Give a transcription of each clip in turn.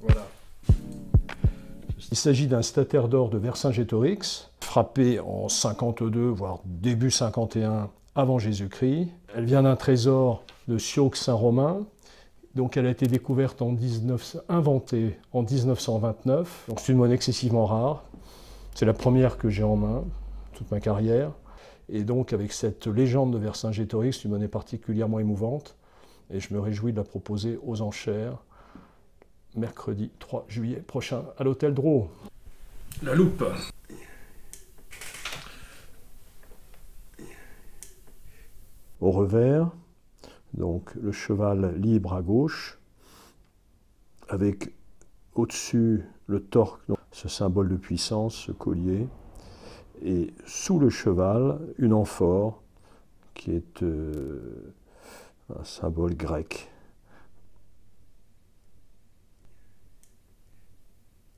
Voilà. Il s'agit d'un statère d'or de Vercingétorix, frappé en 52, voire début 51 avant Jésus-Christ. Elle vient d'un trésor de Siaux-Saint-Romain. Donc elle a été découverte inventée en 1929. Donc c'est une monnaie excessivement rare. C'est la première que j'ai en main, toute ma carrière. Et donc avec cette légende de Vercingétorix, c'est une monnaie particulièrement émouvante. Et je me réjouis de la proposer aux enchères mercredi 3 juillet prochain à l'hôtel Drouot. La loupe. Au revers, donc le cheval libre à gauche, avec au-dessus le torque, ce symbole de puissance, ce collier, et sous le cheval, une amphore, qui est un symbole grec.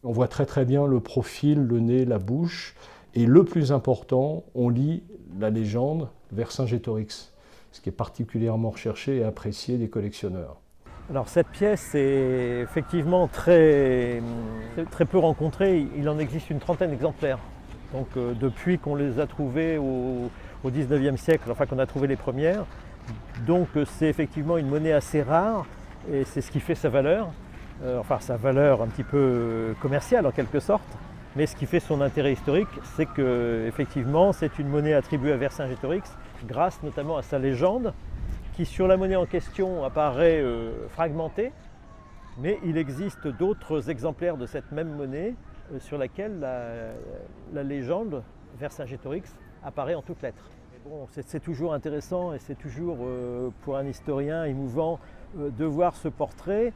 On voit très bien le profil, le nez, la bouche, et le plus important, on lit la légende Vercingétorix, ce qui est particulièrement recherché et apprécié des collectionneurs. Alors cette pièce est effectivement très peu rencontrée, il en existe une trentaine d'exemplaires. Donc depuis qu'on les a trouvées au XIXe siècle, enfin qu'on a trouvé les premières, donc c'est effectivement une monnaie assez rare et c'est ce qui fait sa valeur. Enfin sa valeur un petit peu commerciale en quelque sorte, mais ce qui fait son intérêt historique, c'est qu'effectivement c'est une monnaie attribuée à Vercingétorix, grâce notamment à sa légende, qui sur la monnaie en question apparaît fragmentée, mais il existe d'autres exemplaires de cette même monnaie sur laquelle la légende Vercingétorix apparaît en toutes lettres. Bon, c'est toujours intéressant et c'est toujours pour un historien émouvant de voir ce portrait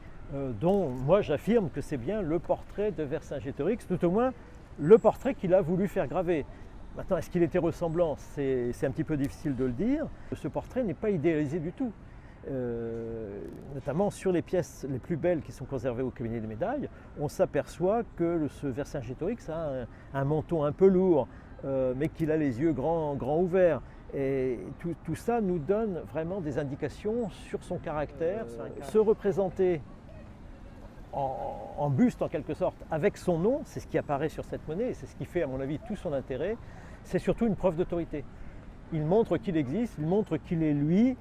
dont moi j'affirme que c'est bien le portrait de Vercingétorix, tout au moins le portrait qu'il a voulu faire graver. Maintenant, est-ce qu'il était ressemblant? C'est un petit peu difficile de le dire. Ce portrait n'est pas idéalisé du tout. Notamment sur les pièces les plus belles qui sont conservées au cabinet des médailles, on s'aperçoit que ce Vercingétorix a un menton un peu lourd, mais qu'il a les yeux grands ouverts. Et tout ça nous donne vraiment des indications sur son caractère. Se représenter en buste en quelque sorte, avec son nom, c'est ce qui apparaît sur cette monnaie, et c'est ce qui fait à mon avis tout son intérêt, c'est surtout une preuve d'autorité. Il montre qu'il existe, il montre qu'il est lui,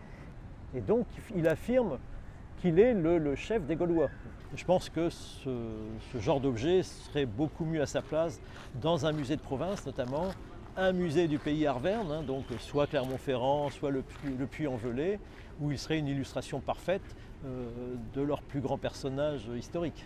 et donc il affirme qu'il est le chef des Gaulois. Je pense que ce genre d'objet serait beaucoup mieux à sa place dans un musée de province, notamment un musée du pays Arvernes, hein, donc soit Clermont-Ferrand, soit le Puy-en-Velay, où il serait une illustration parfaite de leur plus grand personnage historique.